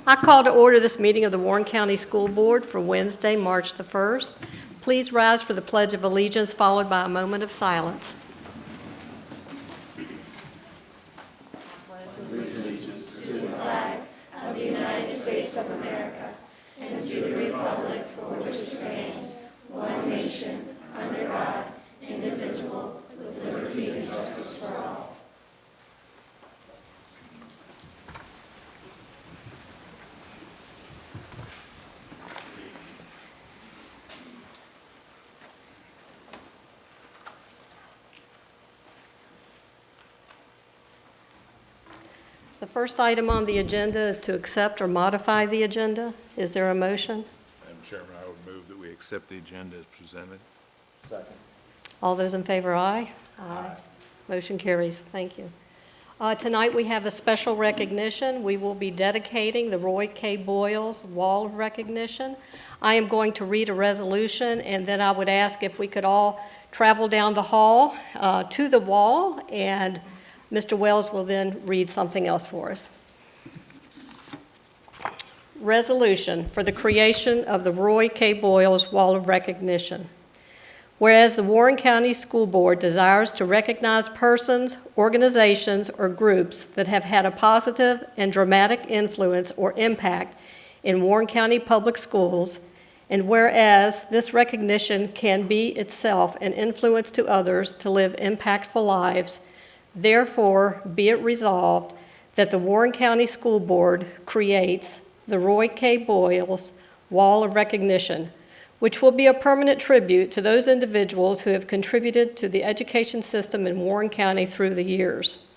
I call to order this meeting of the Warren County School Board for Wednesday, March the 1st. Please rise for the Pledge of Allegiance, followed by a moment of silence. Allegiance to the flag of the United States of America and to the republic for which it stands, one nation, under God, indivisible, with liberty and justice for all. The first item on the agenda is to accept or modify the agenda. Is there a motion? Madam Chairman, I would move that we accept the agenda as presented. Second. All those in favor, aye? Aye. Motion carries. Thank you. Tonight we have a special recognition. We will be dedicating the Roy K. Boyles Wall of Recognition. I am going to read a resolution, and then I would ask if we could all travel down the hall to the wall, and Mr. Wells will then read something else for us. Resolution for the creation of the Roy K. Boyles Wall of Recognition. Whereas the Warren County School Board desires to recognize persons, organizations, or groups that have had a positive and dramatic influence or impact in Warren County Public Schools, and whereas this recognition can be itself an influence to others to live impactful lives, therefore, be it resolved that the Warren County School Board creates the Roy K. Boyles Wall of Recognition, which will be a permanent tribute to those individuals who have contributed to the education system in Warren County through the years.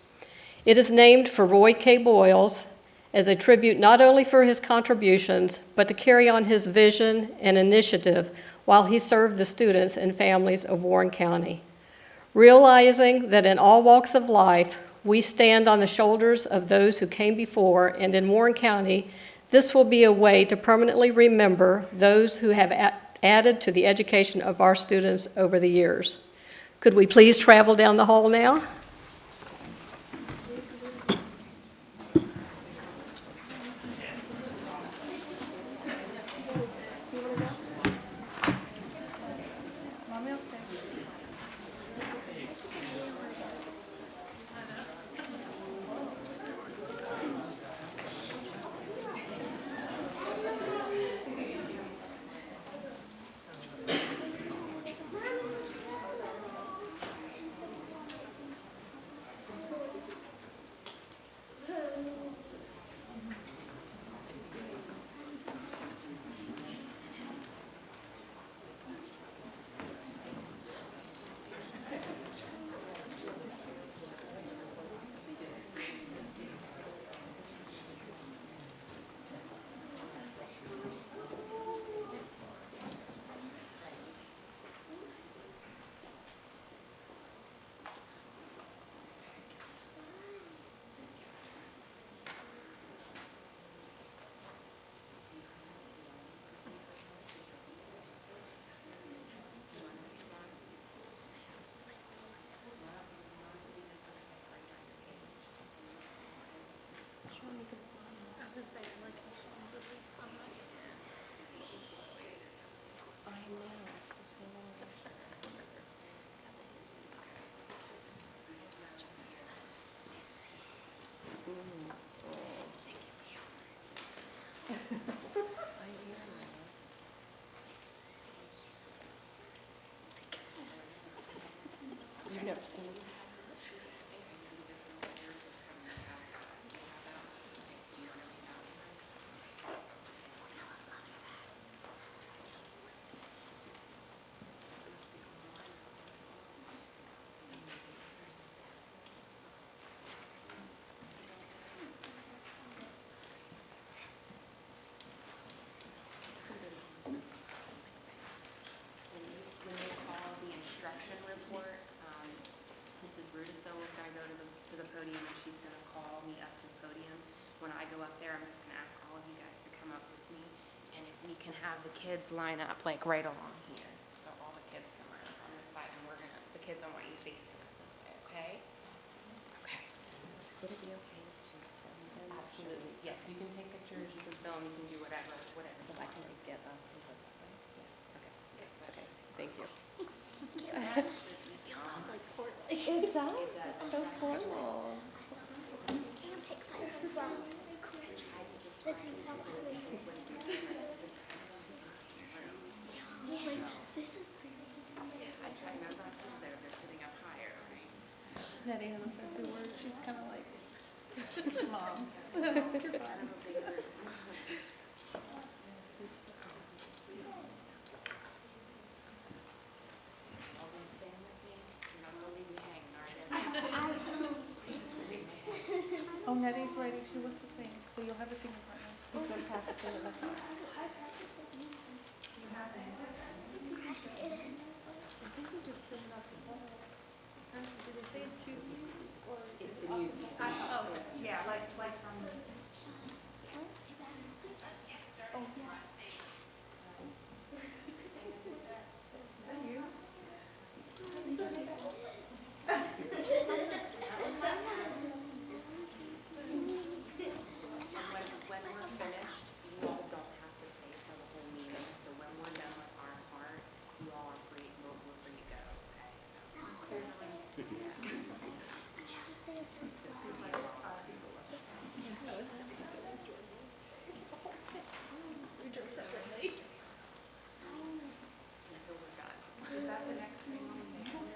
It is named for Roy K. Boyles as a tribute not only for his contributions, but to carry on his vision and initiative while he served the students and families of Warren County. Realizing that in all walks of life, we stand on the shoulders of those who came before, and in Warren County, this will be a way to permanently remember those who have added to the education of our students over the years. Could we please travel down the hall now? You've never seen this. Podium, and she's going to call me up to the podium. When I go up there, I'm just going to ask all of you guys to come up with me, and if we can have the kids line up like right along here, so all the kids can line up on this side, and we're gonna, the kids, I want you facing up this way, okay? Okay. Would it be okay to film them? Absolutely. Yes, you can take pictures. You can film and we can do whatever. So I can like get up and go that way? Yes. Okay. Yes, Okay, thank you. It does. It's so formal. Can't take my wrong. Like, this is for you. I remember I told her they're sitting up higher, right? Nettie has a certain word. She's kind of like, Mom. All gonna sing with me? You're not gonna leave me hanging, are you? Please don't leave me hanging. Oh, Nettie's ready. She wants to sing. So you'll have a singing partner. He's going to practice it like that. I think we just sing up the ball. Did they say it to you? Or It's the music. oh, yeah, like from the. Oh, yeah. Is that you? When we're finished, you all don't have to stay for the whole meeting, so when we're done with our part, you all are free, we're free to go, okay? Until we're done. Is that the next thing on the agenda?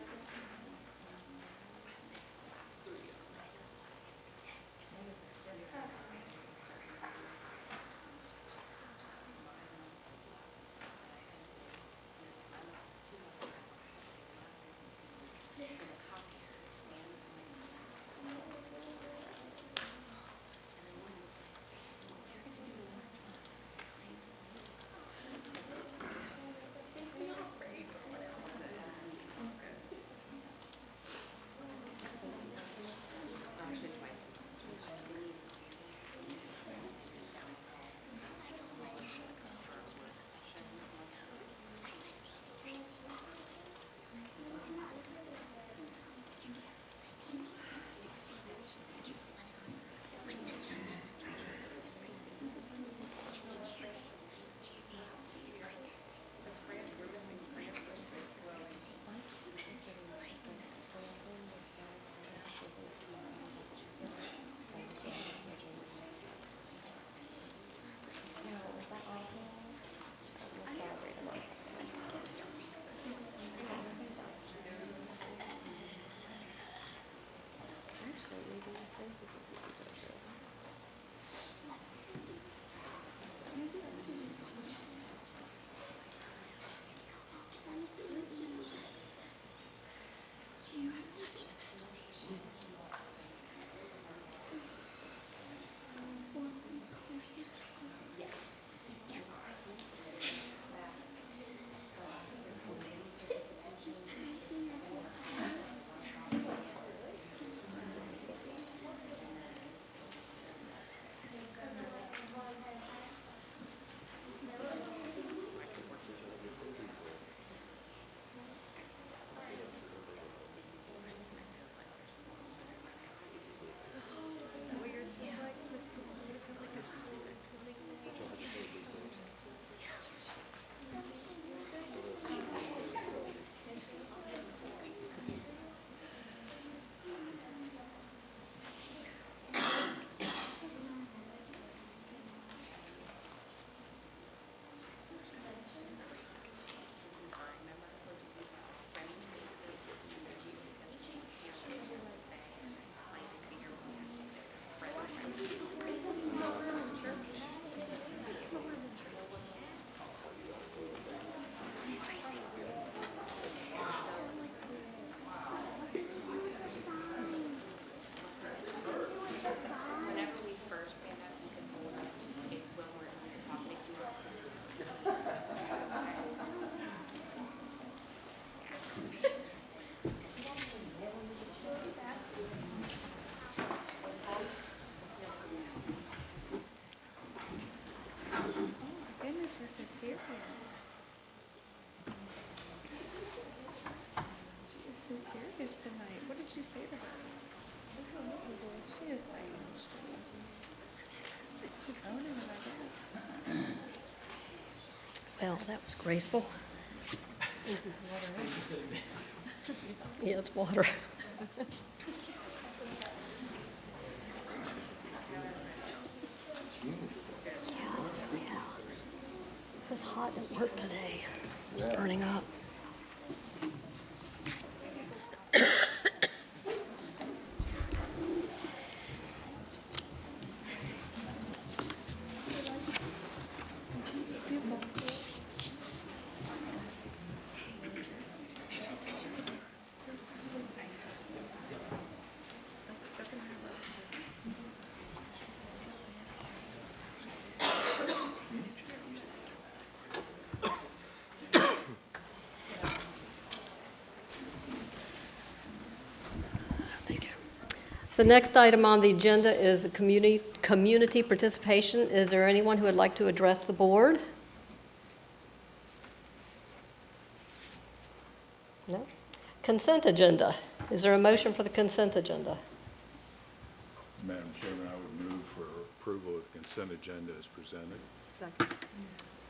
Actually, maybe Francis is not doing You have such an imagination. Whenever we first stand up, you can hold up, if when we're on the topic, you want to. Goodness, we're so serious. She is so serious tonight. What did you say to her? She is like, owning it, I guess. Well, that was graceful. This is water. Yeah, it's water. It was hot at work today, burning up. Thank you. The next item on the agenda is the community participation. Is there anyone who would like to address the board? No? Consent agenda. Is there a motion for the consent agenda? Madam Chairman, I would move for approval of the consent agenda as presented. Second.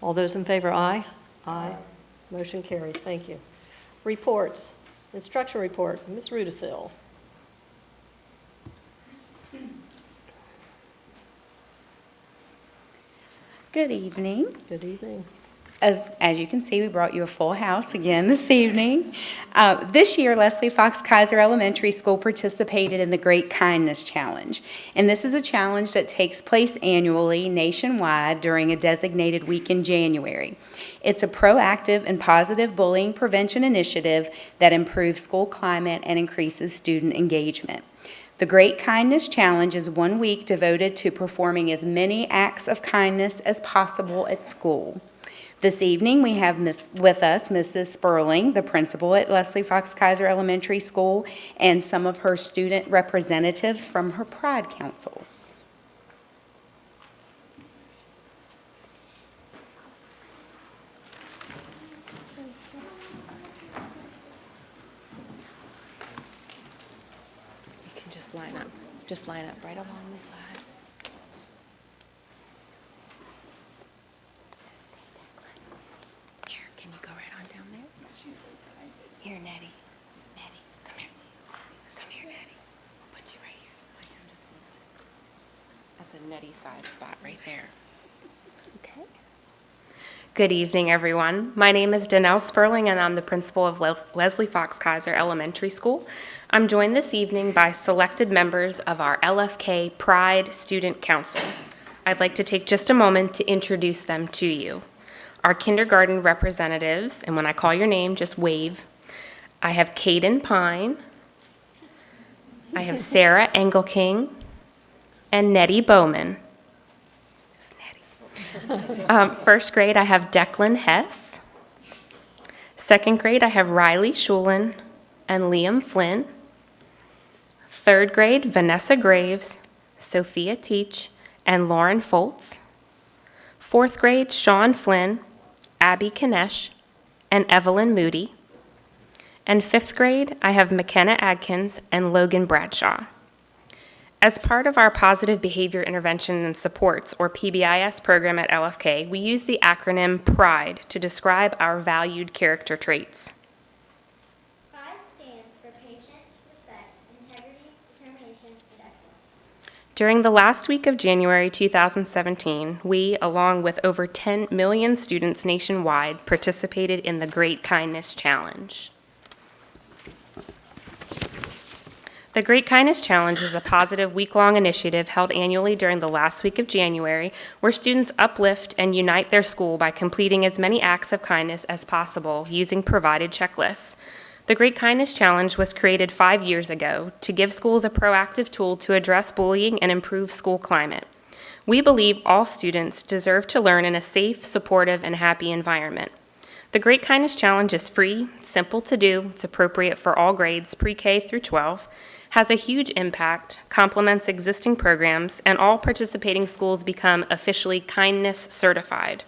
All those in favor, aye? Aye. Motion carries. Thank you. Reports. Instruction report, Ms. Rudisil. Good evening. Good evening. As you can see, we brought you a full house again this evening. This year, Leslie Fox Kaiser Elementary School participated in the Great Kindness Challenge. And this is a challenge that takes place annually nationwide during a designated week in January. It's a proactive and positive bullying prevention initiative that improves school climate and increases student engagement. The Great Kindness Challenge is 1 week devoted to performing as many acts of kindness as possible at school. This evening, we have with us Mrs. Sperling, the principal at Leslie Fox Kaiser Elementary School, and some of her student representatives from her Pride Council. You can just line up right along the side. Here, can you go right on down there? She's so tiny. Here, Nettie. Nettie, come here. Come here, Nettie. I'll put you right here. Just like I'm just. That's a Nettie-sized spot right there. Okay. Good evening, everyone. My name is Danelle Sperling, and I'm the principal of Leslie Fox Kaiser Elementary School. I'm joined this evening by selected members of our LFK Pride Student Council. I'd like to take just a moment to introduce them to you. Our kindergarten representatives, and when I call your name, just wave. I have Caden Pine. I have Sarah Engelking and Nettie Bowman. It's Nettie. First grade, I have Declan Hess. Second grade, I have Riley Schulin and Liam Flynn. Third grade, Vanessa Graves, Sophia Teach, and Lauren Foltz. Fourth grade, Sean Flynn, Abby Kanesh, and Evelyn Moody. And fifth grade, I have McKenna Adkins and Logan Bradshaw. As part of our Positive Behavior Intervention and Supports, or PBIS program at LFK, we use the acronym PRIDE to describe our valued character traits. PRIDE stands for patience, respect, integrity, determination, and excellence. During the last week of January 2017, we, along with over 10 million students nationwide, participated in the Great Kindness Challenge. The Great Kindness Challenge is a positive week-long initiative held annually during the last week of January, where students uplift and unite their school by completing as many acts of kindness as possible using provided checklists. The Great Kindness Challenge was created 5 years ago to give schools a proactive tool to address bullying and improve school climate. We believe all students deserve to learn in a safe, supportive, and happy environment. The Great Kindness Challenge is free, simple to do, it's appropriate for all grades, pre-K through 12, has a huge impact, complements existing programs, and all participating schools become officially kindness certified.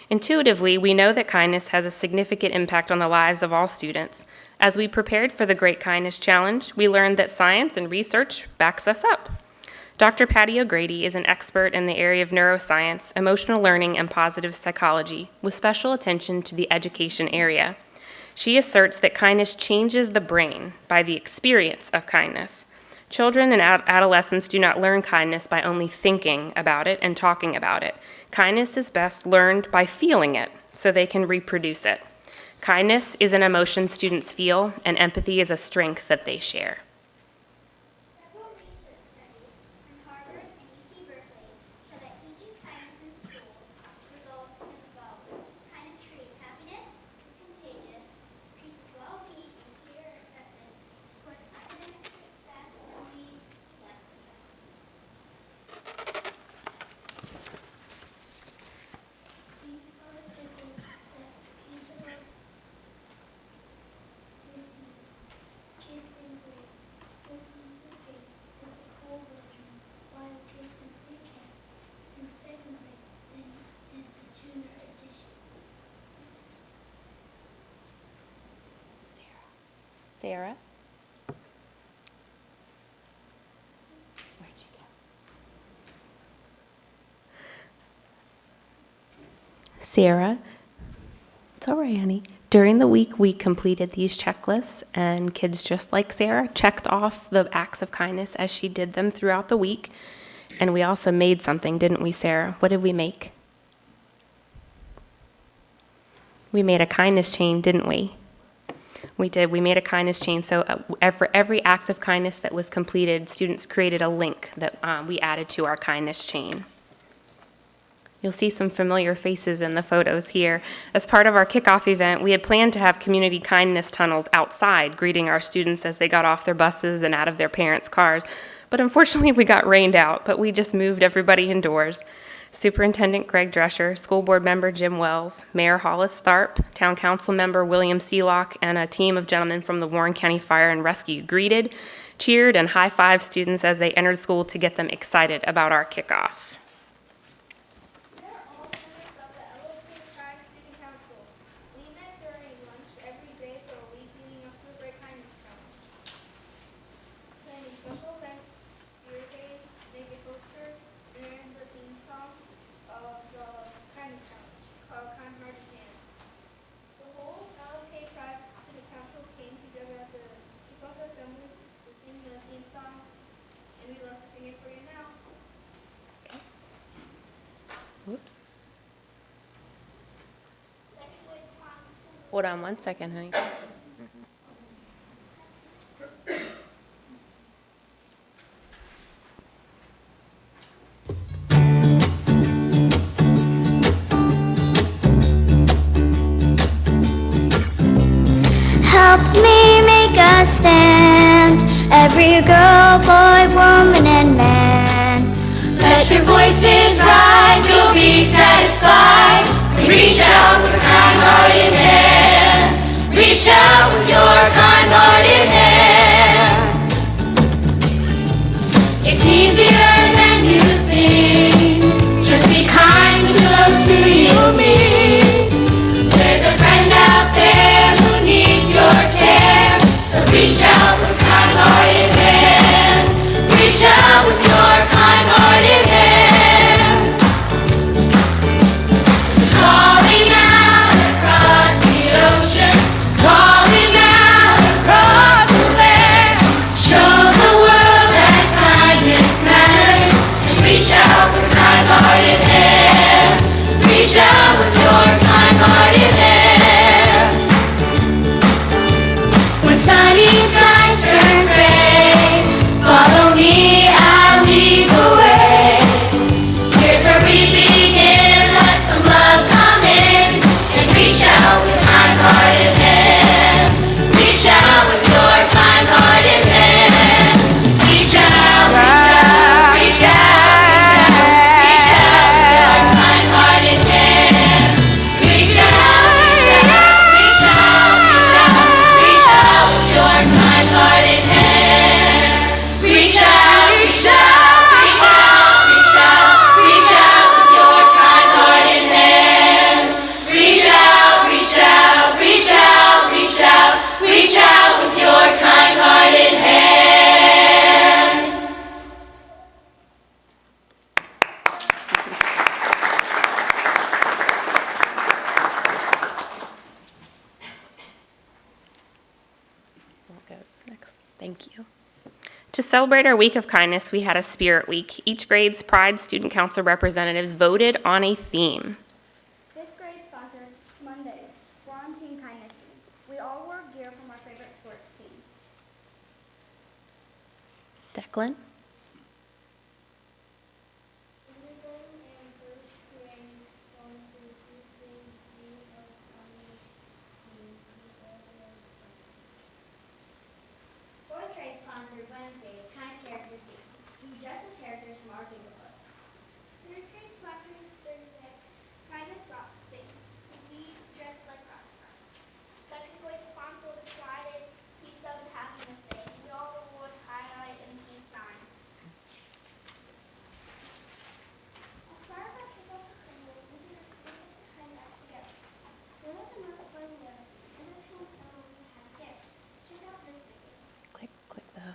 Intuitively, we know that kindness has a significant impact on the lives of all students. As we prepared for the Great Kindness Challenge, we learned that science and research backs us up. Dr. Patty O'Grady is an expert in the area of neuroscience, emotional learning, and positive psychology, with special attention to the education area. She asserts that kindness changes the brain by the experience of kindness. Children and adolescents do not learn kindness by only thinking about it and talking about it. Kindness is best learned by feeling it so they can reproduce it. Kindness is an emotion students feel, and empathy is a strength that they share. Several research studies from Harvard and UC Berkeley show that teaching kindness in schools results in the following. Kindness creates happiness, is contagious, increases well-being and peer acceptance, supports academic success, and leads to life success. These are the things that each of us receives. Kids in grades, listening to tape with the full version, while kids in pre-K in second grade then did the junior edition. Sarah? Where'd you go? Sarah? It's all right, honey. During the week, we completed these checklists, and kids just like Sarah checked off the acts of kindness as she did them throughout the week. And we also made something, didn't we, Sarah? What did we make? We made a kindness chain, didn't we? We did. We made a kindness chain. So for every act of kindness that was completed, students created a link that we added to our kindness chain. You'll see some familiar faces in the photos here. As part of our kickoff event, we had planned to have community kindness tunnels outside, greeting our students as they got off their buses and out of their parents' cars. But unfortunately, we got rained out, but we just moved everybody indoors. Superintendent Greg Drescher, School Board Member Jim Wells, Mayor Hollis Tharp, Town Council Member William Seelock, and a team of gentlemen from the Warren County Fire and Rescue greeted, cheered, and high-fived students as they entered school to get them excited about our kickoff. We are all members of the LOP Tribe Student Council. We met during lunch every day for a week leading up to the Great Kindness Challenge. Planning special events, spirit days, making posters, and learning the theme song of the Kindness Challenge called Kind Hearted Man. The whole LOP Tribe Student Council came together at the kickoff assembly to sing the theme song, and we'd love to sing it for you now. Whoops. Second with Thomas. Hold on one second, honey. Help me make a stand, every girl, boy, woman, and man. Let your voices rise, you'll be satisfied. Reach out with a kind-hearted hand. Reach out with your kind-hearted hand. It's easier than you think. Just be kind to those who you meet. There's a friend out there who needs your care. So reach out with a kind-hearted hand. Reach out with your kind-hearted hand. Calling out across the ocean, calling out across the land. Show the world that kindness matters. And reach out with a kind-hearted hand. Reach out with your kind-hearted hand. When sunny skies turn gray, follow me, I'll lead the way. Here's where we begin, let some love come in. And reach out with a kind-hearted hand. Reach out with your kind-hearted hand. Reach out, reach out, reach out, reach out, reach out with your kind-hearted hand. Thank you. To celebrate our week of kindness, we had a spirit week. Each grade's Pride Student Council representatives voted on a theme. Fifth grade sponsors Mondays. We're on Team Kindness Team. We all wore gear from our favorite sports teams. Declan? Fourth grade sponsored Wednesdays, Kind Characters Week. We dress as characters from our favorite books. Third grade sponsored Thursday, Kindness Rocks Week. We dress like rock stars. Second grade sponsored Friday, Peace Out and Happiness Day. We all wore highlight and peace signs. As part of our kickoff assembly, we did a kindness together. One of the most fun was entertain someone who had gifts. Check out this video. Click the...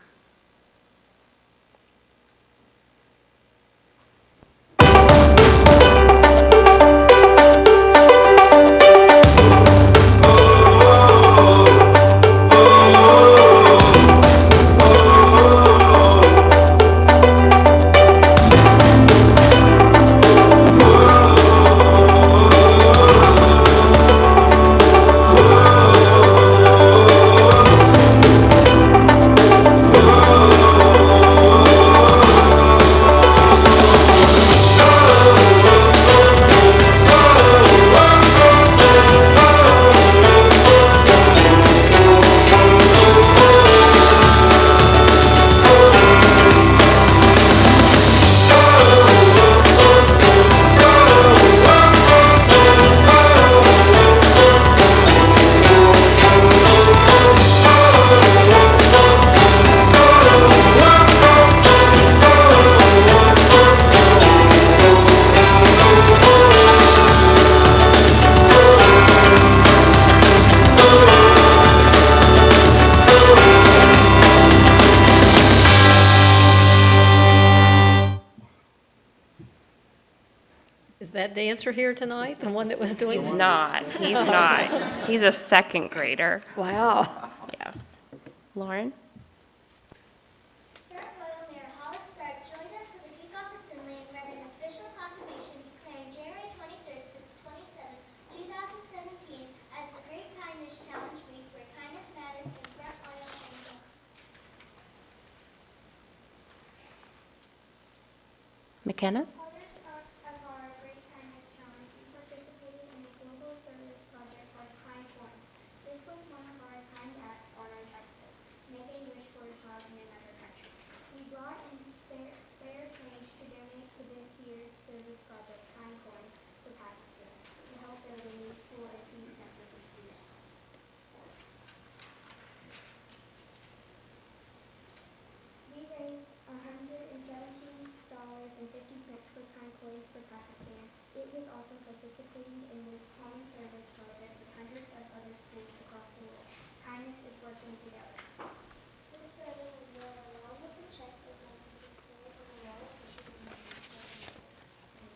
Is that dancer here tonight, the one that was doing? He's not. He's a second grader. Wow. Yes. Lauren? Third Royal Mayor Hollis Stark joined us for the kickoff assembly and read an official proclamation declaring January 23rd to 27th, 2017 as the Great Kindness Challenge Week, where kindness matters in Third Royal and McKenna? Of our Great Kindness Challenge, we participated in a global service project called Kind Points. This was one of our kind acts on our checklist, make a wish for a child in another country. We brought in spare change to donate to this year's service project, Kind Coins, to Pakistan, to help build a new school and peace center for students. We raised $117.50 for Kind Coins for Pakistan. It was also participating in this common service project with hundreds of other schools across the world. Kindness is working together. This photo was worn along with the check that went to the schools and the wall officials and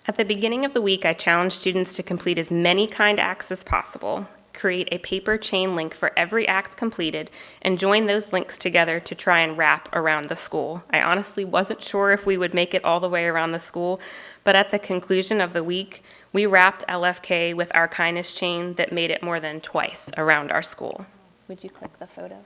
At the beginning of the week, I challenged students to complete as many kind acts as possible, create a paper chain link for every act completed, and join those links together to try and wrap around the school. I honestly wasn't sure if we would make it all the way around the school, but at the conclusion of the week, we wrapped LFK with our kindness chain that made it more than twice around our school. Would you click the photo?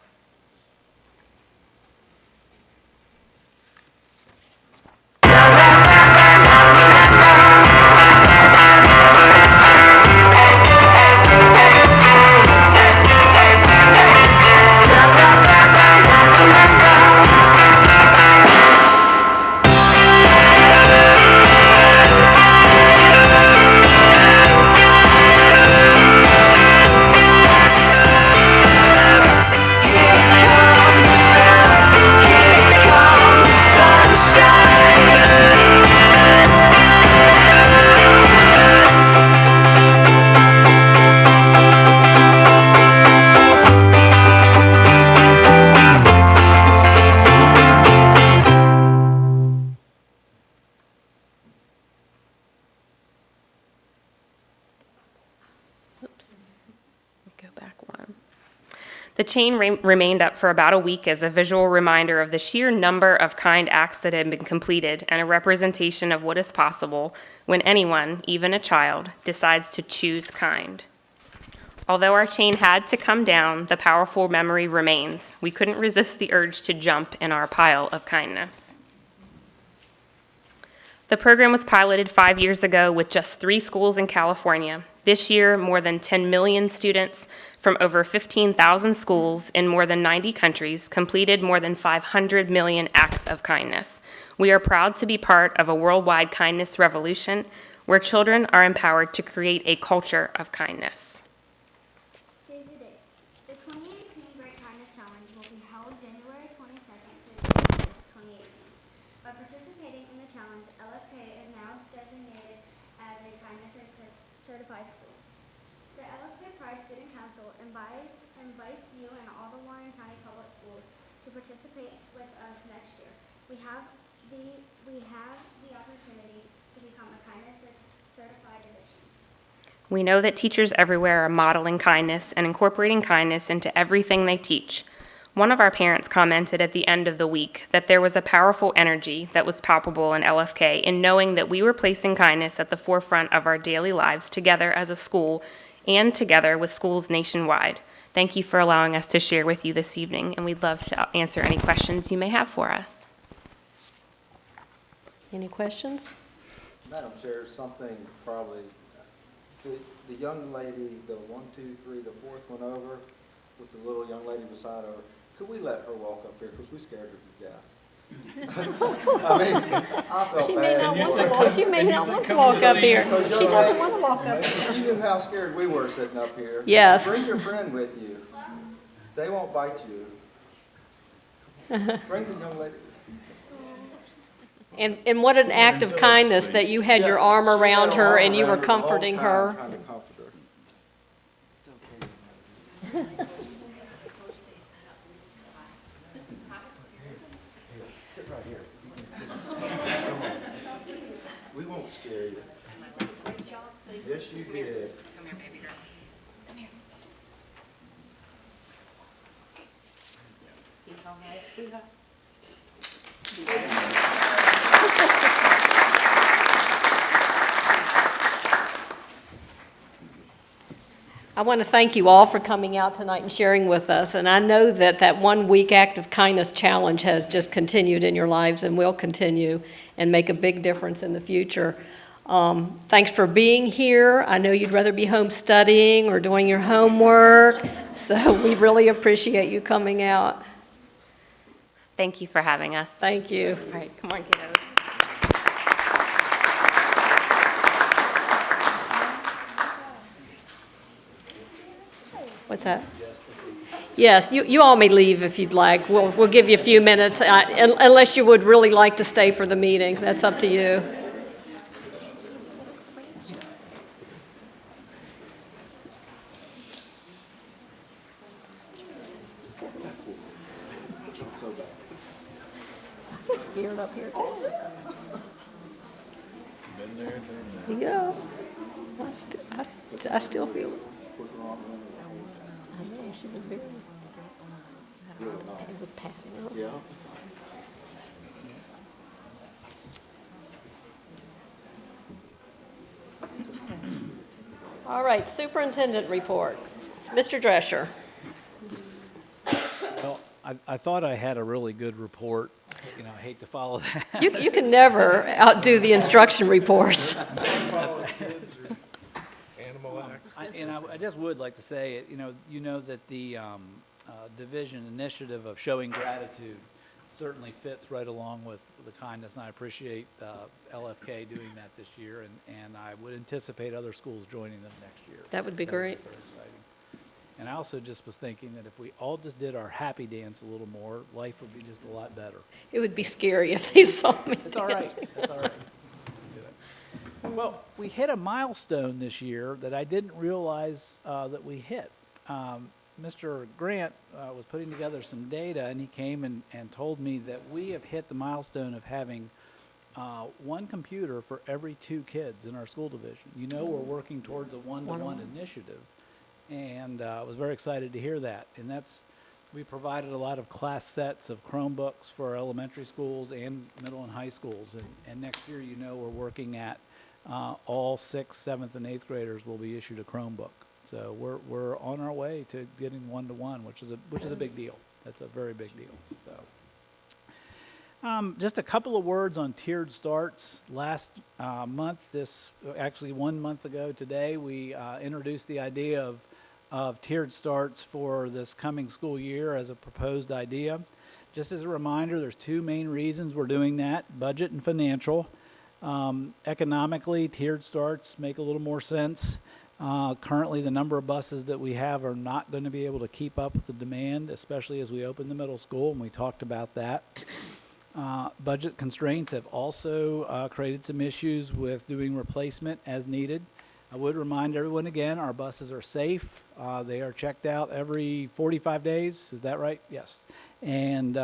chain remained up for about a week as a visual reminder of the sheer number of kind acts that had been completed and a representation of what is possible when anyone, even a child, decides to choose kind. Although our chain had to come down, the powerful memory remains. We couldn't resist the urge to jump in our pile of kindness. The program was piloted 5 years ago with just 3 schools in California. This year, more than 10 million students from over 15,000 schools in more than 90 countries completed more than 500 million acts of kindness. We are proud to be part of a worldwide kindness revolution where children are empowered to create a culture of kindness. Save the date. The 2018 Great Kindness Challenge will be held January 22nd to 26th, 2018. By participating in the challenge, LFK is now designated as a kindness certified school. The LFK Pride Student Council invites you and all the Warren County Public Schools to participate with us next year. We have the opportunity to become a kindness certified edition. We know that teachers everywhere are modeling kindness and incorporating kindness into everything they teach. One of our parents commented at the end of the week that there was a powerful energy that was palpable in LFK in knowing that we were placing kindness at the forefront of our daily lives together as a school and together with schools nationwide. Thank you for allowing us to share with you this evening, and we'd love to answer any questions you may have for us. Any questions? Madam Chair, something probably, the young lady, the 1, 2, 3, the fourth one over, with the little young lady beside her, could we let her walk up here, because we scared her to death. I mean, I felt She may bad. not want to walk, she may not want to walk up here. She doesn't want to walk up here. You knew how scared we were sitting up here. Yes. Bring your friend with you. They won't bite you. Bring the young lady. And what an act of kindness that you had your arm around her and you were Around the whole comforting time, her. trying to comfort her. Sit right here. We won't scare you. Yes, you did. Come here, baby girl. Come here. See how high we are? I want to thank you all for coming out tonight and sharing with us. And I know that that 1 week act of kindness challenge has just continued in your lives and will continue and make a big difference in the future. Thanks for being here. I know you'd rather be home studying or doing your homework, so we really appreciate you coming out. Thank you for having us. Thank you. All right, come on, kiddos. What's that? Yes, you all may leave if you'd like. We'll give you a few minutes, unless you would really like to stay for the meeting. That's up to you. I get scared up here, too. Been there, done that. You go. I still feel it. I know, she was very, it was patting her. Yeah. All right, superintendent report. Mr. Drescher. Well, I thought I had a really good report. You know, I hate to follow that. You can never outdo the instruction reports. Animal acts. I just would like to say, you know that the division initiative of showing gratitude certainly fits right along with the kindness, and I appreciate LFK doing that this year, and I would anticipate other schools joining them next year. That would be great. Very exciting. And I also just was thinking that if we all just did our happy dance a little more, life would be just a lot better. It would be scary if they saw me It's all right. dancing. It's all right. Do it. Well, we hit a milestone this year that I didn't realize that we hit. Mr. Grant was putting together some data, and he came and told me that we have hit the milestone of having one computer for every 2 kids in our school division. You know, we're working towards a one-to-one initiative, and I was very excited to hear that. And that's We provided a lot of class sets of Chromebooks for our elementary schools and middle and high schools. And next year, you know, we're working at all 6th, 7th, and 8th graders will be issued a Chromebook. So we're on our way to getting one-to-one, which is a big deal. That's a very big deal. So, just a couple of words on tiered starts. Last month, actually 1 month ago today, we introduced the idea of tiered starts for this coming school year as a proposed idea. Just as a reminder, there's two main reasons we're doing that: budget and financial. Economically, tiered starts make a little more sense. Currently, the number of buses that we have are not going to be able to keep up with the demand, especially as we open the middle school, and we talked about that. Budget constraints have also created some issues with doing replacement as needed. I would remind everyone again, our buses are safe. They are checked out every 45 days. Is that right? Yes. And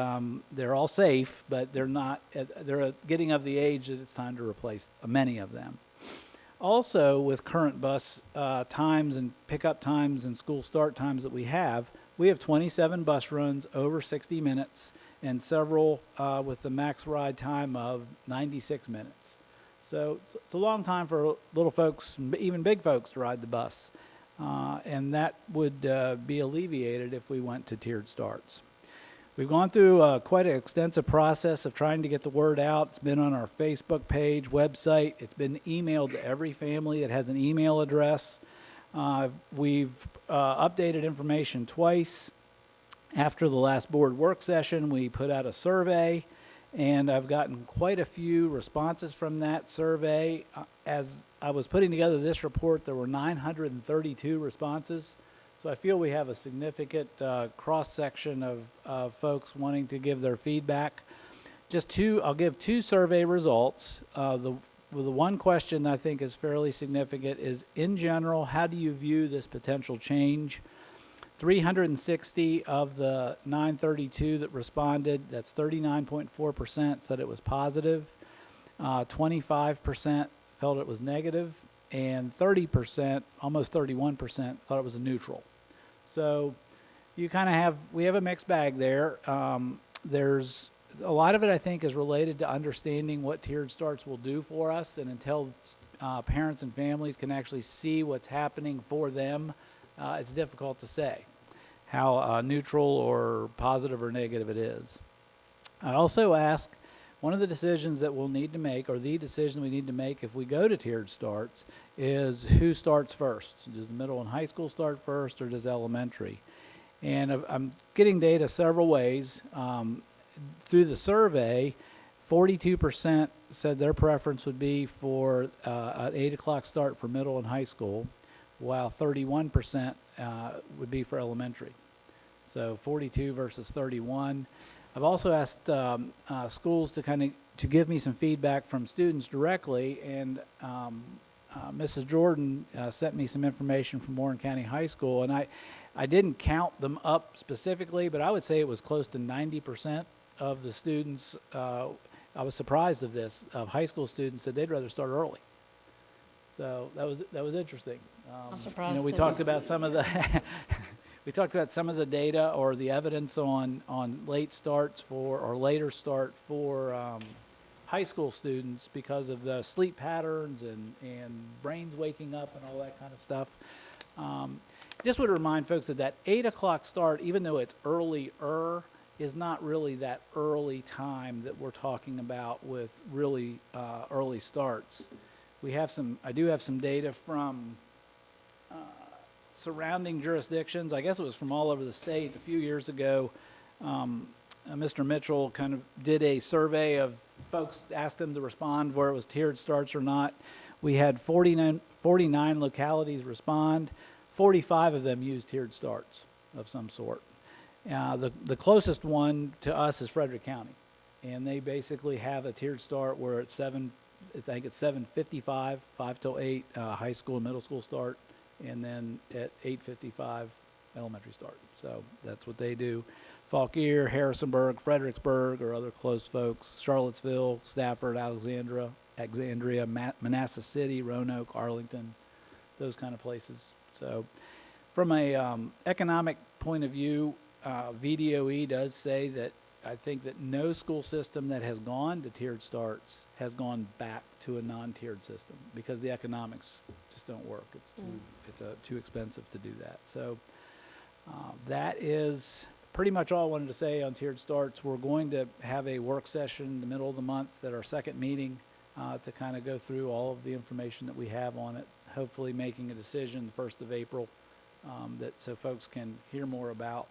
they're all safe, but they're getting of the age that it's time to replace many of them. Also, with current bus times and pickup times and school start times that we have 27 bus runs over 60 minutes and several with the max ride time of 96 minutes. So it's a long time for little folks, even big folks, to ride the bus. And that would be alleviated if we went to tiered starts. We've gone through quite an extensive process of trying to get the word out. It's been on our Facebook page, website. It's been emailed to every family that has an email address. We've updated information twice. After the last board work session, we put out a survey, and I've gotten quite a few responses from that survey. As I was putting together this report, there were 932 responses. So I feel we have a significant cross-section of folks wanting to give their feedback. I'll give two survey results. The one question I think is fairly significant is, in general, how do you view this potential change? 360 of the 932 that responded, that's 39.4%, said it was positive. 25% felt it was negative, and 30%, almost 31%, thought it was a neutral. So you kind of we have a mixed bag there. There's a lot of it, I think, is related to understanding what tiered starts will do for us, and until parents and families can actually see what's happening for them, it's difficult to say how neutral or positive or negative it is. I also ask, one of the decisions that we'll need to make, or the decision we need to make if we go to tiered starts, is who starts first. Does the middle and high school start first, or does elementary? And I'm getting data several ways. Through the survey, 42% said their preference would be for an 8 o'clock start for middle and high school, while 31% would be for elementary. So 42 versus 31. I've also asked schools to give me some feedback from students directly, and Mrs. Jordan sent me some information from Warren County High School, and I didn't count them up specifically, but I would say it was close to 90% of the students. I was surprised of this. Of high school students said they'd rather start early. So that was interesting. I'm surprised. We talked about some of the we talked about some of the data or the evidence on late starts or later start for high school students because of the sleep patterns and brains waking up and all that kind of stuff. Just would remind folks that 8 o'clock start, even though it's earlier, is not really that early time that we're talking about with really early starts. I do have some data from surrounding jurisdictions. I guess it was from all over the state. A few years ago, Mr. Mitchell kind of did a survey of folks, asked them to respond where it was tiered starts or not. We had 49 localities respond. 45 of them used tiered starts of some sort. The closest one to us is Frederick County, and they basically have a tiered start where it's 7:55, 5 till 8, high school and middle school start, and then at 8:55, elementary start. So that's what they do. Fauquier, Harrisonburg, Fredericksburg are other close folks. Charlottesville, Stafford, Alexandria, Manassas City, Roanoke, Arlington, those kind of places. So from a economic point of view, VDOE does say that, I think that no school system that has gone to tiered starts has gone back to a non-tiered system because the economics just don't work. It's too expensive to do that. So that is pretty much all I wanted to say on tiered starts. We're going to have a work session in the middle of the month at our second meeting to kind of go through all of the information that we have on it, hopefully making a decision the 1st of April so folks can hear more about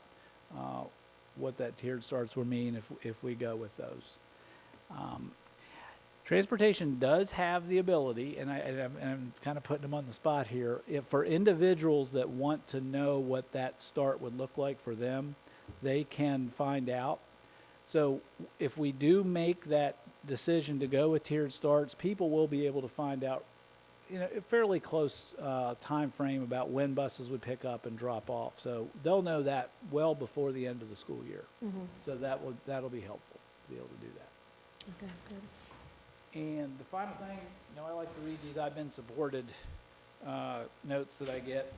what that tiered starts will mean if we go with those. Transportation does have the ability, and I'm kind of putting them on the spot here, for individuals that want to know what that start would look like for them, they can find out. So if we do make that decision to go with tiered starts, people will be able to find out a fairly close time frame about when buses would pick up and drop off. So they'll know that well before the end of the school year. So that'll be helpful to be able to do that. Okay, good. And the final thing, I like to read these I've been supported notes that I get.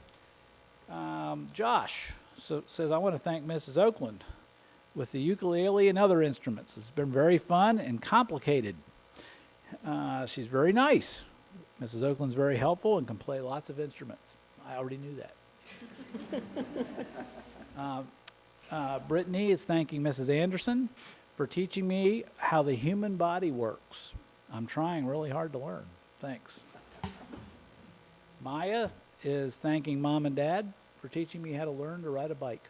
Josh says, I want to thank Mrs. Oakland with the ukulele and other instruments. It's been very fun and complicated. She's very nice. Mrs. Oakland's very helpful and can play lots of instruments. I already knew that. Brittany is thanking Mrs. Anderson for teaching me how the human body works. I'm trying really hard to learn. Thanks. Maya is thanking Mom and Dad for teaching me how to learn to ride a bike.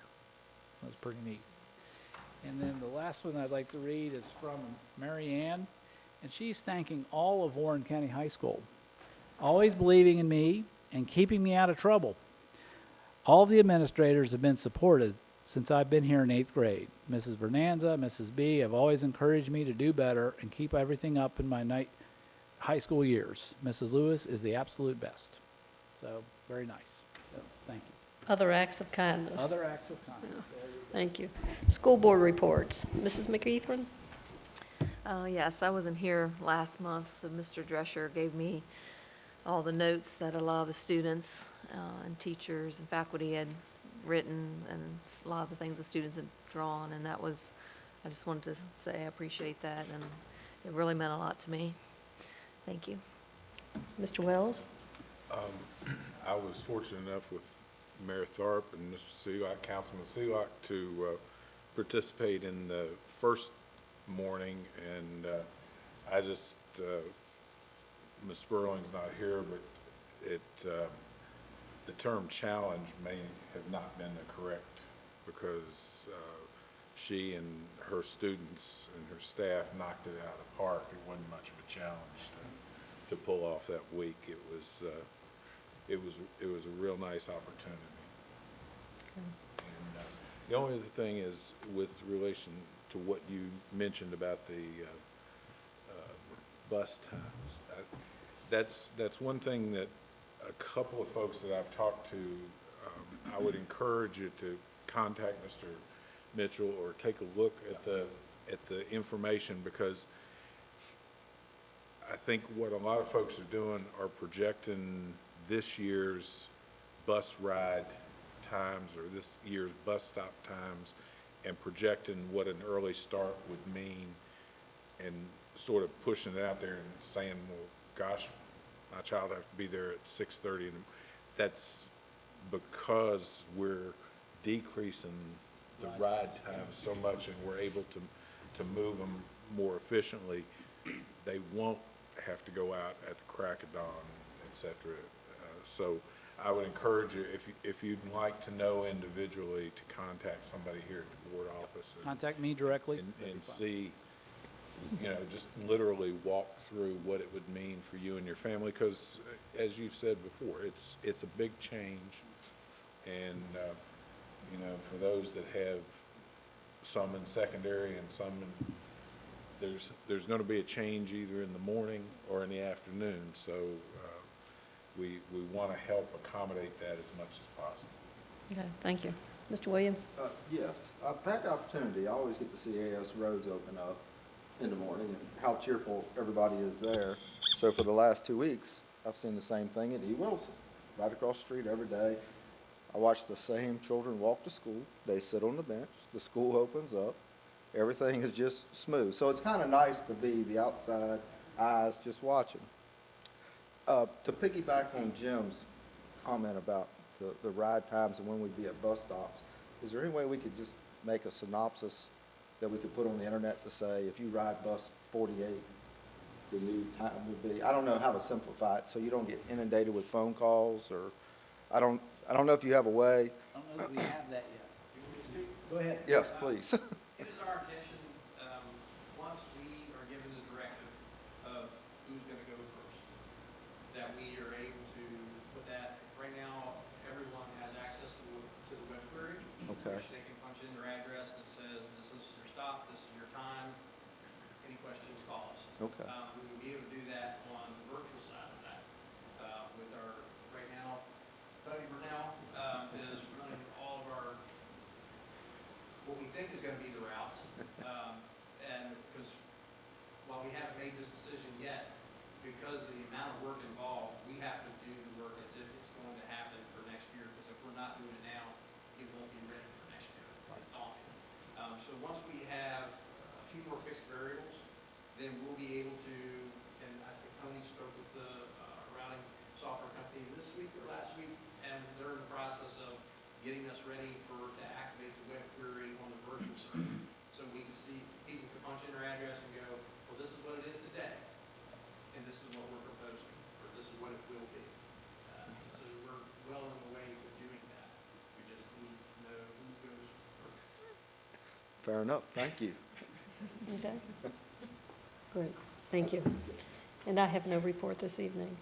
That's pretty neat. And then the last one I'd like to read is from Mary Ann, and she's thanking all of Warren County High School, always believing in me and keeping me out of trouble. All of the administrators have been supportive since I've been here in 8th grade. Mrs. Vernanza, Mrs. B have always encouraged me to do better and keep everything up in my high school years. Mrs. Lewis is the absolute best. So, very nice. So, thank you. Other acts of kindness. Other acts of kindness. There you go. Thank you. School board reports. Mrs. McEthron? Yes, I wasn't here last month, so Mr. Drescher gave me all the notes that a lot of the students and teachers and faculty had written, and a lot of the things the students had drawn, and I just wanted to say I appreciate that, and it really meant a lot to me. Thank you. Mr. Wells? I was fortunate enough with Mayor Tharp and Mr. Seelock, Councilman Seelock, to participate in the first morning, and I just, Ms. Sperling's not here, but the term challenge may have not been the correct, because she and her students and her staff knocked it out of the park. It wasn't much of a challenge to pull off that week. It was a real nice opportunity. And the only other thing is, with relation to what you mentioned about the bus times, that's one thing that a couple of folks that I've talked to, I would encourage you to contact Mr. Mitchell or take a look at the information, because I think what a lot of folks are doing are projecting this year's bus ride times or this year's bus stop times and projecting what an early start would mean, and sort of pushing it out there and saying, well, gosh, my child has to be there at 6:30. And that's because we're decreasing the ride time so much, and we're able to move them more efficiently. They won't have to go out at the crack of dawn, et cetera. So I would encourage you, if you'd like to know individually, to contact somebody here at the board office. Contact me directly. And see, just literally walk through what it would mean for you and your family, because as you've said before, it's a big change. And, for those that have some in secondary and some in, there's going to be a change either in the morning or in the afternoon. So we want to help accommodate that as much as possible. Okay, thank you. Mr. Williams? Yes, I've had the opportunity, I always get to see AS roads open up in the morning and how cheerful everybody is there. So for the last 2 weeks, I've seen the same thing at E. Wilson, right across the street every day. I watch the same children walk to school. They sit on the bench. The school opens up. Everything is just smooth. So it's kind of nice to be the outside eyes just watching. To piggyback on Jim's comment about the ride times and when we'd be at bus stops, is there any way we could just make a synopsis that we could put on the internet to say, if you ride bus 48, the new time would be, I don't know how to simplify it, so you don't get inundated with phone calls, or, I don't know if you have a way. I don't know that we have that yet. You want me to speak? Go ahead. Yes, please. It is our intention, once we are given the directive of who's gonna go first, that we are able to put that, right now, everyone has access to the web query. Okay. Which they can punch in their address that says, this is your stop, this is your time, any questions, call us. Okay. We will be able to do that on the virtual side of that, with our, right now, Tony Brunel, is running all of our, what we think is gonna be the routes. And because while we haven't made this decision yet, because of the amount of work involved, we have to do the work as if it's going to happen for next year, because if we're not doing it now, it won't be ready for next year. It's daunting. So once we have a few more fixed variables, then we'll be able to, and I think Tony spoke with the routing software company this week or last week, and they're in the process of getting us ready to activate the web query on the virtual server. So we can see, people can punch in their address and go, well, this is what it is today, and this is what we're proposing, or this is what it will be. So we're well on the way to doing that. We just need to know who goes first. Fair enough. Thank you. Okay. Great, thank you. And I have no report this evening.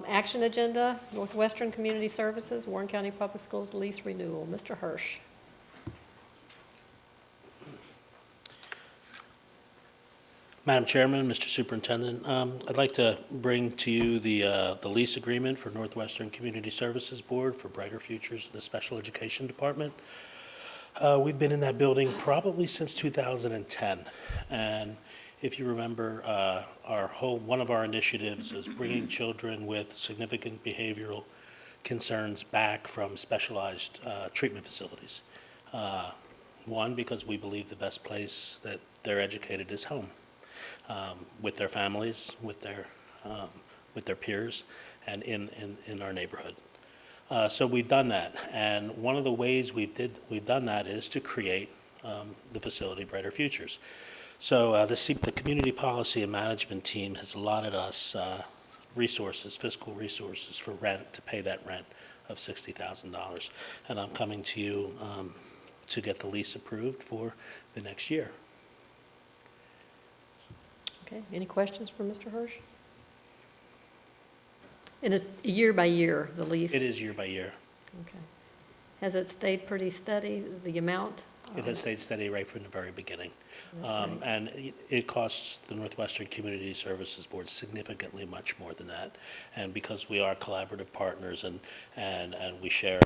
Action agenda, Northwestern Community Services, Warren County Public Schools lease renewal. Mr. Hirsch. Madam Chairman, Mr. Superintendent, I'd like to bring to you the lease agreement for Northwestern Community Services Board for Brighter Futures in the Special Education Department. We've been in that building probably since 2010, and if you remember, one of our initiatives is bringing children with significant behavioral concerns back from specialized treatment facilities. One, because we believe the best place that they're educated is home, with their families, with their peers, and in our neighborhood. So we've done that, and one of the ways we've done that is to create the facility Brighter Futures. So the Community Policy and Management team has allotted us fiscal resources for rent, to pay that rent of $60,000. And I'm coming to you to get the lease approved for the next year. Okay, any questions for Mr. Hirsch? It is year by year, the lease? It is year by year. Okay. Has it stayed pretty steady, the amount? It has stayed steady right from the very beginning. That's great. And it costs the Northwestern Community Services Board significantly much more than that. And because we are collaborative partners and we share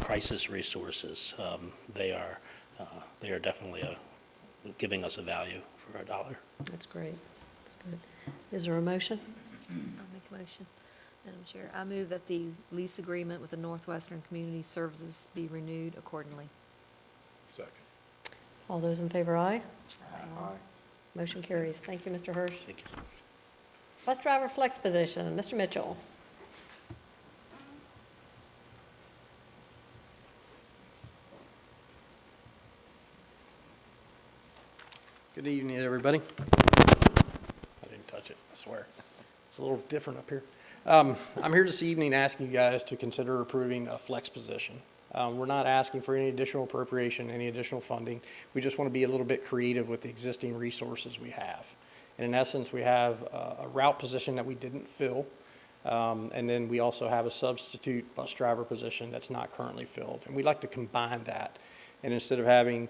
crisis resources, they are definitely giving us a value for our dollar. That's great. That's good. Is there a motion? I'll make a motion, Madam Chair. I move that the lease agreement with the Northwestern Community Services be renewed accordingly. Second. All those in favor, aye? Aye. Motion carries. Thank you, Mr. Hirsch. Thank you. Bus driver flex position, Mr. Mitchell. Good evening, everybody. I didn't touch it, I swear. It's a little different up here. I'm here this evening asking you guys to consider approving a flex position. We're not asking for any additional appropriation, any additional funding. We just want to be a little bit creative with the existing resources we have. And in essence, we have a route position that we didn't fill, and then we also have a substitute bus driver position that's not currently filled. And we'd like to combine that. And instead of having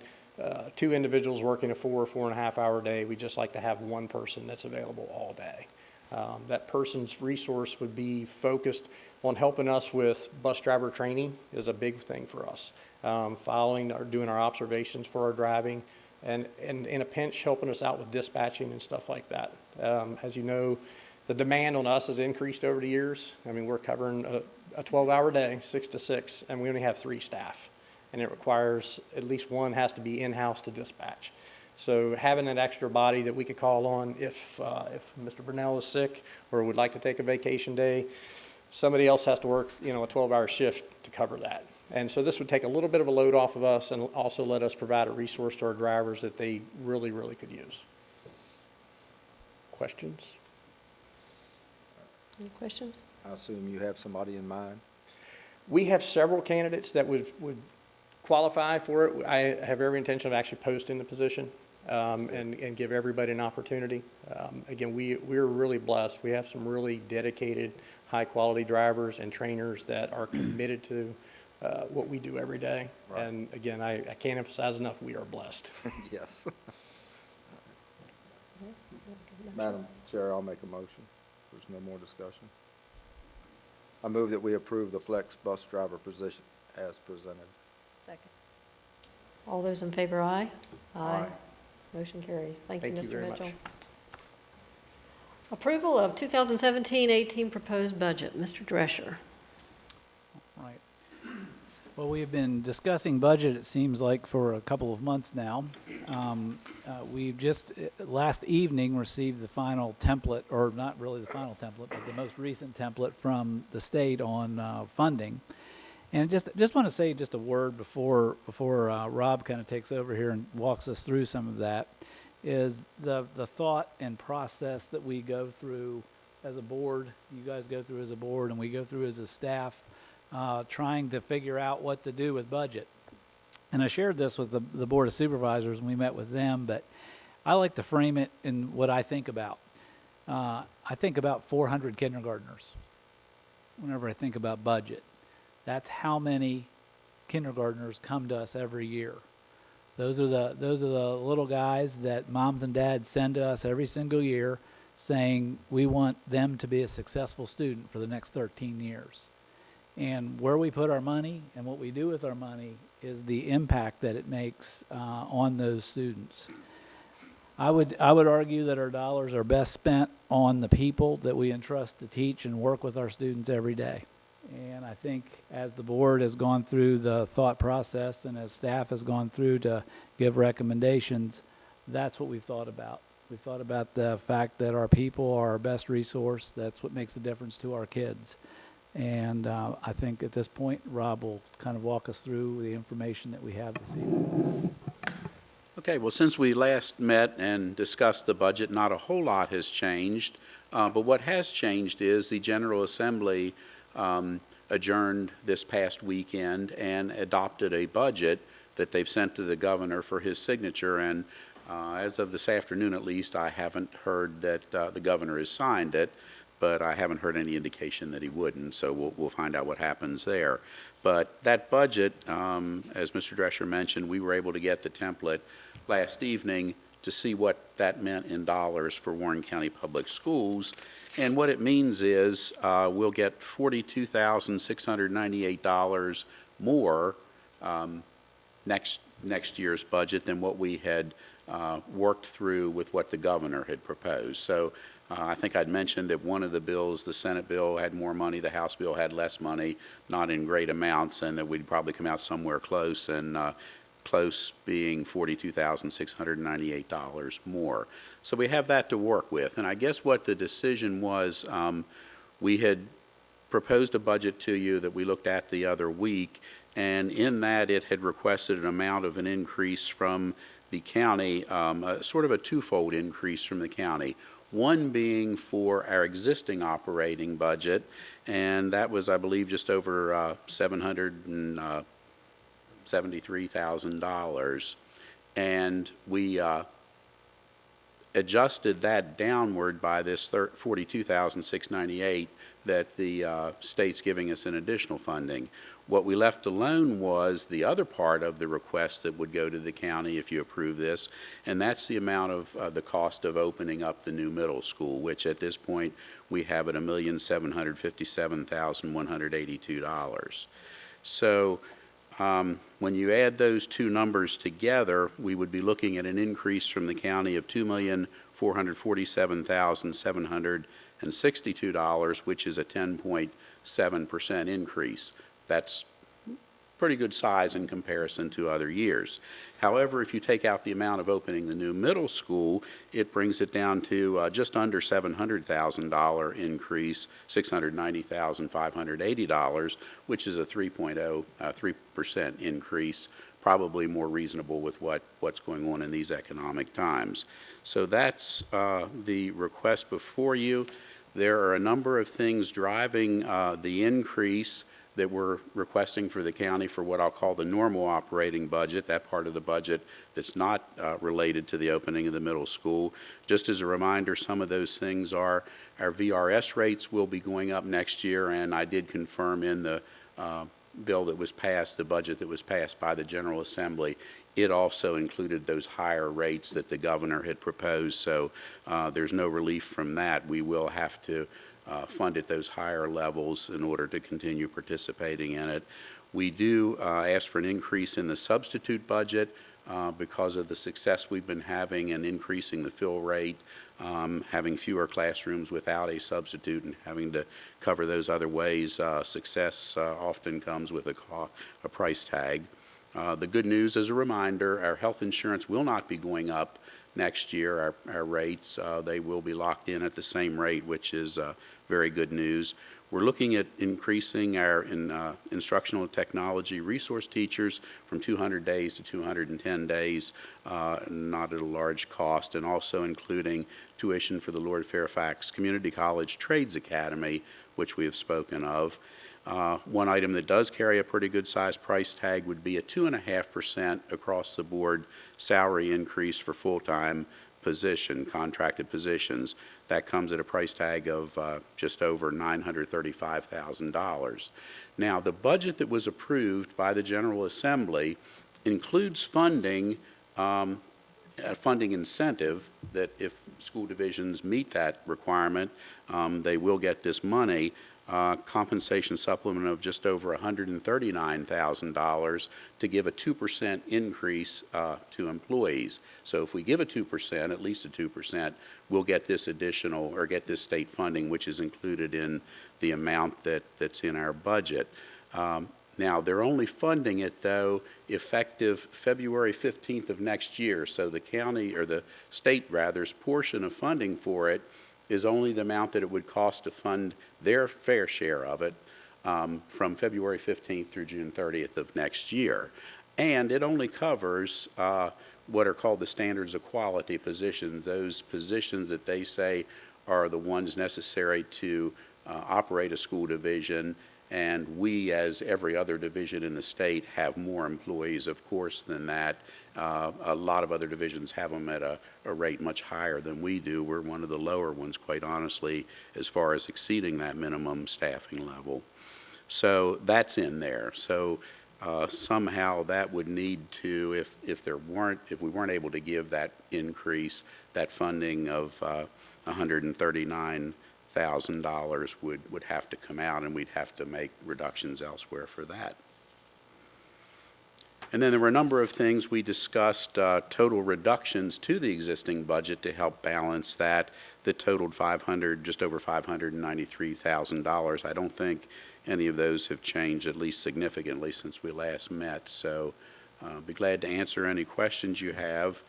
two individuals working a 4 or 4.5 hour day, we just like to have one person that's available all day. That person's resource would be focused on helping us with bus driver training is a big thing for us. Following or doing our observations for our driving, and in a pinch helping us out with dispatching and stuff like that. As you know, the demand on us has increased over the years. I mean, we're covering a 12-hour day, 6 to 6, and we only have 3 staff. And it requires at least one has to be in-house to dispatch. So having an extra body that we could call on if Mr. Burnell is sick or would like to take a vacation day, somebody else has to work, a 12-hour shift to cover that. And so this would take a little bit of a load off of us and also let us provide a resource to our drivers that they really, really could use. Questions? Any questions? I assume you have somebody in mind? We have several candidates that would qualify for it. I have every intention of actually posting the position and give everybody an opportunity. Again, we're really blessed. We have some really dedicated, high-quality drivers and trainers that are committed to what we do every day. Right. And again, I can't emphasize enough, we are blessed. Yes. Madam Chair, I'll make a motion. There's no more discussion. I move that we approve the flex bus driver position as presented. Second. All those in favor, aye? Aye. Motion carries. Thank you, Thank you Mr. very Mitchell. much. Approval of 2017-18 proposed budget. Mr. Drescher. Right. Well, we've been discussing budget, it seems like, for a couple of months now. We've just, last evening, received the final template, or not really the final template, but the most recent template from the state on funding. And just want to say just a word before Rob kind of takes over here and walks us through some of that, is the thought and process that we go through as a board, you guys go through as a board, and we go through as a staff, trying to figure out what to do with budget. And I shared this with the Board of Supervisors when we met with them, but I like to frame it in what I think about. I think about 400 kindergartners whenever I think about budget. That's how many kindergartners come to us every year. Those are the little guys that moms and dads send to us every single year saying we want them to be a successful student for the next 13 years. And where we put our money and what we do with our money is the impact that it makes on those students. I would argue that our dollars are best spent on the people that we entrust to teach and work with our students every day. And I think as the board has gone through the thought process and as staff has gone through to give recommendations, that's what we've thought about. We've thought about the fact that our people are our best resource. That's what makes a difference to our kids. And I think at this point, Rob will kind of walk us through the information that we have this evening. Okay, well, since we last met and discussed the budget, not a whole lot has changed. But what has changed is the General Assembly adjourned this past weekend and adopted a budget that they've sent to the governor for his signature. And as of this afternoon, at least, I haven't heard that the governor has signed it, but I haven't heard any indication that he wouldn't, so we'll find out what happens there. But that budget, as Mr. Drescher mentioned, we were able to get the template last evening to see what that meant in dollars for Warren County Public Schools. And what it means is we'll get $42,698 more next year's budget than what we had worked through with what the governor had proposed. So I think I'd mentioned that one of the bills, the Senate bill, had more money, the House bill had less money, not in great amounts, and that we'd probably come out somewhere close, and close being $42,698 more. So we have that to work with. And I guess what the decision was, we had proposed a budget to you that we looked at the other week, and in that it had requested an amount of an increase from the county, sort of a twofold increase from the county. One being for our existing operating budget, and that was, I believe, just over $773,000. And we adjusted that downward by this $42,698 that the state's giving us in additional funding. What we left alone was the other part of the request that would go to the county if you approve this, and that's the amount of the cost of opening up the new middle school, which at this point we have at $1,757,182. So when you add those two numbers together, we would be looking at an increase from the county of $2,450,000 $447,762, which is a 10.7% increase. That's pretty good size in comparison to other years. However, if you take out the amount of opening the new middle school, it brings it down to just under $700,000 increase, $690,580, which is a 3% increase, probably more reasonable with what's going on in these economic times. So that's the request before you. There are a number of things driving the increase that we're requesting for the county for what I'll call the normal operating budget, that part of the budget that's not related to the opening of the middle school. Just as a reminder, some of those things are our VRS rates will be going up next year, and I did confirm in the bill that was passed, the budget that was passed by the General Assembly, it also included those higher rates that the governor had proposed, so there's no relief from that. We will have to fund at those higher levels in order to continue participating in it. We do ask for an increase in the substitute budget because of the success we've been having in increasing the fill rate, having fewer classrooms without a substitute and having to cover those other ways. Success often comes with a price tag. The good news, as a reminder, our health insurance will not be going up next year. Our rates, they will be locked in at the same rate, which is very good news. We're looking at increasing our instructional technology resource teachers from 200 days to 210 days, not at a large cost, and also including tuition for the Lord Fairfax Community College Trades Academy, which we have spoken of. One item that does carry a pretty good size price tag would be a 2.5% across the board salary increase for full-time contracted positions. That comes at a price tag of just over $935,000. Now, the budget that was approved by the General Assembly includes funding, a funding incentive that if school divisions meet that requirement, they will get this money. Compensation supplement of just over $139,000 to give a 2% increase to employees. So if we give a 2%, at least a 2%, we'll get this additional, or get this state funding, which is included in the amount that's in our budget. Now, they're only funding it, though, effective February 15th of next year. So the county, or the state, rather's portion of funding for it is only the amount that it would cost to fund their fair share of it from February 15th through June 30th of next year. And it only covers what are called the standards of quality positions, those positions that they say are the ones necessary to operate a school division. And we, as every other division in the state, have more employees, of course, than that. A lot of other divisions have them at a rate much higher than we do. We're one of the lower ones, quite honestly, as far as exceeding that minimum staffing level. So that's in there. So somehow that would need to, if we weren't able to give that increase, that funding of $139,000 would have to come out, and we'd have to make reductions elsewhere for that. And then there were a number of things we discussed, total reductions to the existing budget to help balance that totaled just over $593,000. I don't think any of those have changed, at least significantly, since we last met. So be glad to answer any questions you have.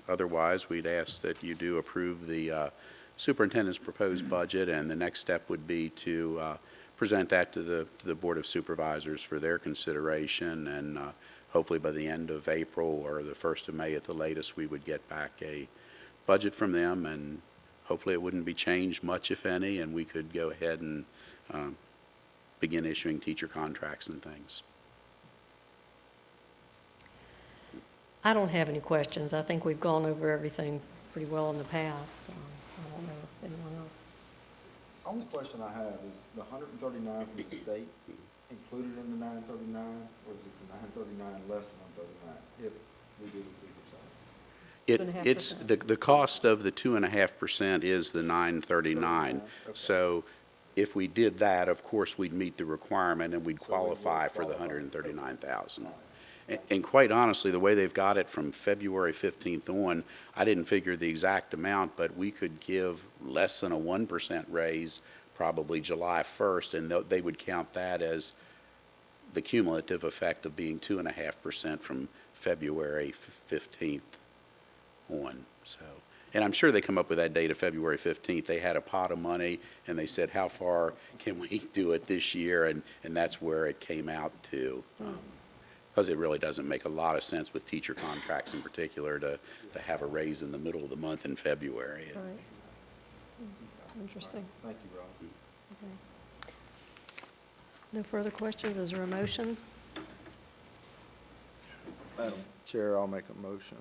Otherwise, we'd ask that you do approve the superintendent's proposed budget, and the next step would be to present that to the Board of Supervisors for their consideration, and hopefully by the end of April or the 1st of May at the latest, we would get back a budget from them, and hopefully it wouldn't be changed much, if any, and we could go ahead and begin issuing teacher contracts and things. I don't have any questions. I think we've gone over everything pretty well in the past. I don't know if anyone else. Only question I have is the 139 from the state included in the 939, or is it the 939 less than 139 if we do the 3%? It's the cost of the 2.5% is the 939. Okay. So if we did that, of course, we'd meet the requirement and we'd qualify for the 139,000. And quite honestly, the way they've got it from February 15th on, I didn't figure the exact amount, but we could give less than a 1% raise probably July 1st, and they would count that as the cumulative effect of being 2.5% from February 15th on. So, and I'm sure they come up with that date of February 15th. They had a pot of money, and they said, how far can we do it this year? And that's where it came out to. Because it really doesn't make a lot of sense with teacher contracts in particular to have a raise in the middle of the month in February. Right. Interesting. Thank you, Rob. Okay. No further questions. Is there a motion? Madam Chair, I'll make a motion.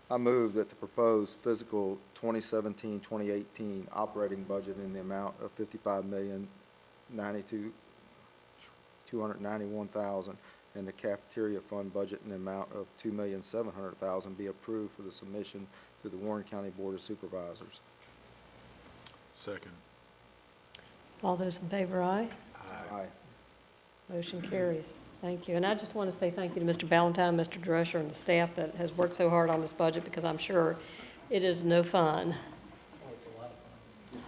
I move that the proposed fiscal 2017-2018 operating budget in the amount of $55,092,291,000 and the cafeteria fund budget in the amount of $2,700,000 be approved for the submission to the Warren County Board of Supervisors. Second. All those in favor, aye. Aye. Motion carries. Thank you. And I just want to say thank you to Mr. Ballantyne, Mr. Drescher, and the staff that has worked so hard on this budget, because I'm sure it is no fun.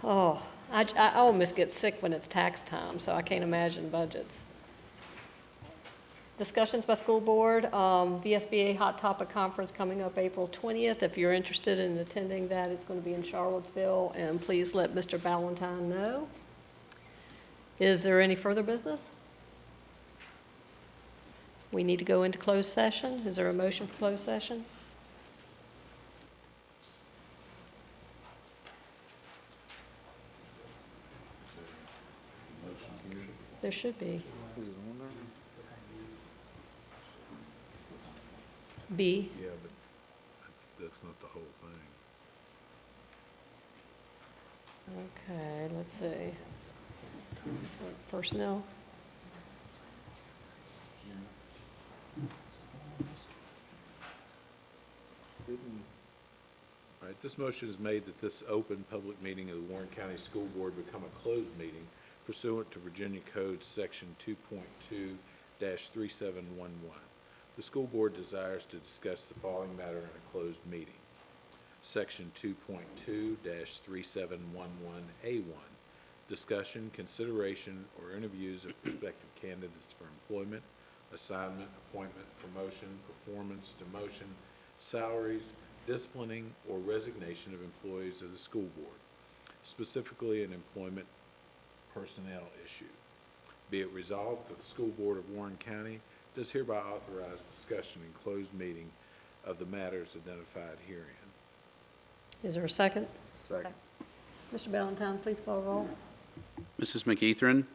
Oh, I almost get sick when it's tax time, so I can't imagine budgets. Discussions by school board, VSBA Hot Topic Conference coming up April 20th. If you're interested in attending that, it's going to be in Charlottesville, and please let Mr. Ballantyne know. Is there any further business? We need to go into closed session. Is there a motion for closed session? There should be. Is it on there? B. Yeah, but that's not the whole thing. Okay, let's see. Personnel. All right, this motion is made that this open public meeting of the Warren County School Board become a closed meeting pursuant to Virginia Code Section 2.2-3711. The school board desires to discuss the following matter in a closed meeting. Section 2.2-3711A1, discussion, consideration, or interviews of prospective candidates for employment, assignment, appointment, promotion, performance, demotion, salaries, disciplining, or resignation of employees of the school board, specifically an employment personnel issue. Be it resolved that the school board of Warren County does hereby authorize discussion in closed meeting of the matters identified herein. Is there a second? Second. Mr. Ballantyne, please call roll. Mrs. McEthern,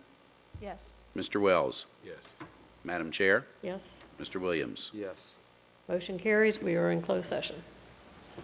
Yes. Mr. Wells, Yes. Madam Chair, Yes. Mr. Williams. Yes. Motion carries. We are in closed session.